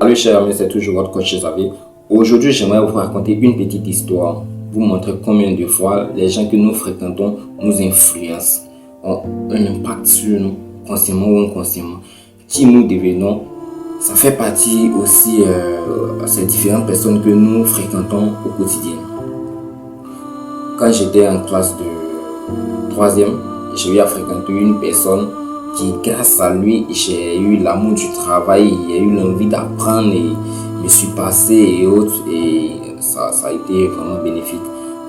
Salut chers amis, c'est toujours votre coach Xavier. Aujourd'hui, j'aimerais vous raconter une petite histoire, vous montrer combien de fois les gens que nous fréquentons nous influencent, ont un impact sur nous, consciemment ou inconsciemment. Qui nous devenons, ça fait partie aussi de ces différentes personnes que nous fréquentons au quotidien. Quand j'étais en classe de 3e, j'ai eu à fréquenter une personne qui, grâce à lui, j'ai eu l'amour du travail, j'ai eu l'envie d'apprendre et me suis passé et autres, et ça a été vraiment bénéfique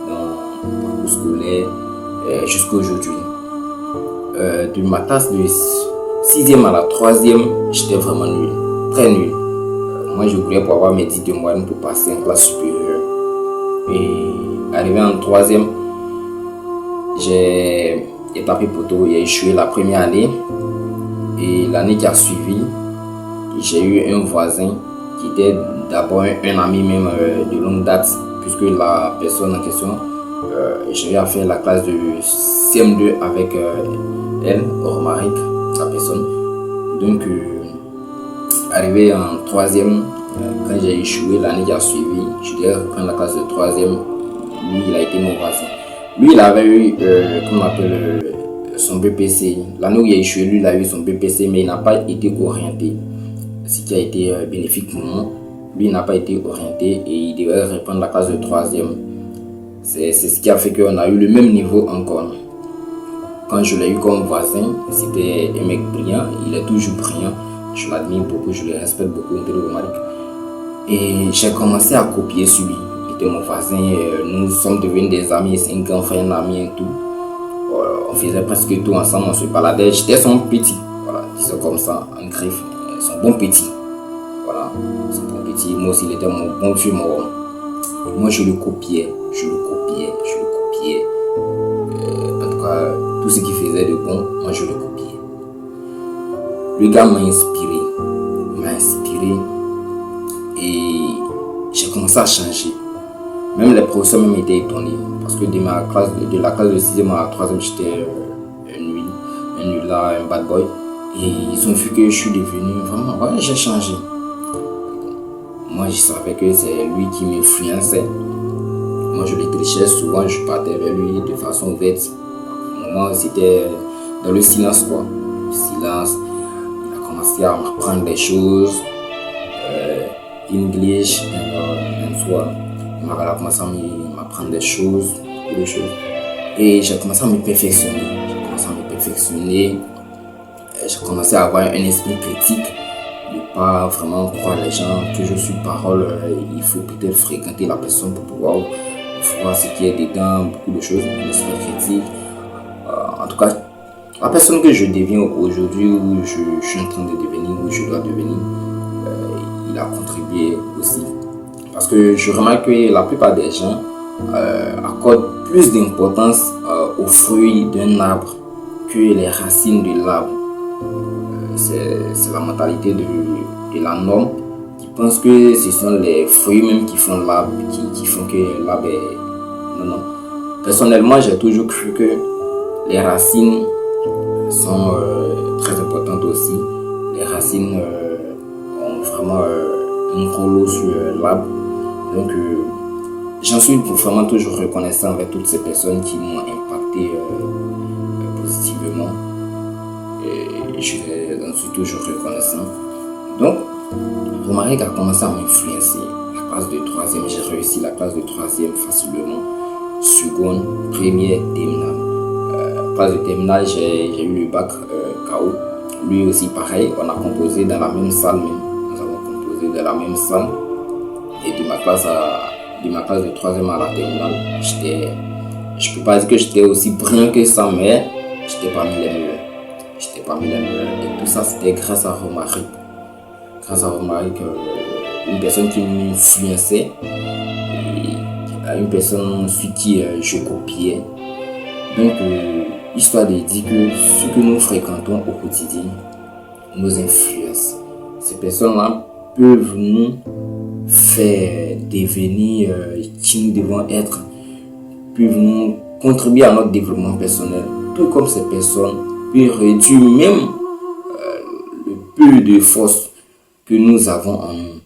dans mon parcours scolaire jusqu'à aujourd'hui. De ma classe de 6e à la 3e, j'étais vraiment nul, très nul. Moi, je voulais pour avoir mes 10 de moyenne pour passer en classe supérieure. Et arrivé en 3e, j'ai tapé poteau, j'ai échoué la première année. Et l'année qui a suivi, j'ai eu un voisin qui était d'abord un ami même de longue date, puisque la personne en question, j'ai eu à faire la classe de CM2 avec elle, Romaric, la personne. Donc, arrivé en 3e, quand j'ai échoué l'année qui a suivi, je devais reprendre la classe de 3e. Lui, il a été mon voisin. Lui, il avait eu, comment on appelle, son BPC. L'année où il a échoué, lui, il a eu son BPC, mais il n'a pas été orienté. Ce qui a été bénéfique pour moi. Lui, il n'a pas été orienté et il devait reprendre la classe de 3e. C'est ce qui a fait qu'on a eu le même niveau encore. Quand je l'ai eu comme voisin, c'était un mec brillant. Il est toujours brillant. Je l'admire beaucoup, je le respecte beaucoup. Et j'ai commencé à copier sur lui. Il était mon voisin. Nous sommes devenus des amis. C'est un grand frère, un ami et tout. On faisait presque tout ensemble, on se baladait. J'étais son petit, voilà, disons comme ça, en griffe, son bon petit. Voilà, son bon petit. Moi aussi, il était mon bon vieux mort. Moi, je le copiais. En tout cas, tout ce qu'il faisait de bon, moi, je le copiais. Le gars m'a inspiré. Et j'ai commencé à changer. Même les professeurs étaient étonnés. Parce que de la classe de 6e à la 3e, j'étais un nul là, un bad boy. Et ils ont vu que je suis devenu vraiment, ouais, j'ai changé. Moi, je savais que c'est lui qui m'influençait. Moi, je le trichais souvent, je partais vers lui de façon ouverte. Moi, c'était dans le silence, quoi. Le silence, il a commencé à m'apprendre des choses. English, and so on. Il a commencé à m'apprendre des choses. Et j'ai commencé à me perfectionner. J'ai commencé à avoir un esprit critique, de pas vraiment croire les gens, toujours sur parole. Il faut peut-être fréquenter la personne pour pouvoir voir ce qui est dedans, beaucoup de choses, un esprit critique. En tout cas, la personne que je deviens aujourd'hui, où je suis en train de devenir, où je dois devenir, il a contribué aussi. Parce que je remarque que la plupart des gens accordent plus d'importance aux fruits d'un arbre que les racines de l'arbre. C'est la mentalité de la norme qui pense que ce sont les fruits même qui font l'arbre, qui font que l'arbre est... Non. Personnellement, j'ai toujours cru que les racines sont très importantes aussi. Les racines ont vraiment un gros lot sur l'arbre. Donc, j'en suis vraiment toujours reconnaissant avec toutes ces personnes qui m'ont impacté positivement. Et je en suis toujours reconnaissant. Donc, Romaric a commencé à m'influencer. La classe de 3e, j'ai réussi la classe de 3e facilement. Seconde, première, terminale. Classe de terminale, j'ai eu le bac KO. Lui aussi, pareil, on a composé dans la même salle même. Nous avons composé dans la même salle. Et de ma classe de 3e à la terminale, je peux pas dire que j'étais aussi brillant que ça, mais j'étais parmi les meilleurs. Et tout ça, c'était grâce à Romaric. Une personne qui m'influençait, et une personne sur qui je copiais. Donc, histoire de dire que ce que nous fréquentons au quotidien nous influence. Ces personnes-là peuvent nous faire devenir qui nous devons être, peuvent nous contribuer à notre développement personnel, tout comme ces personnes peuvent réduire même le peu de force que nous avons en nous.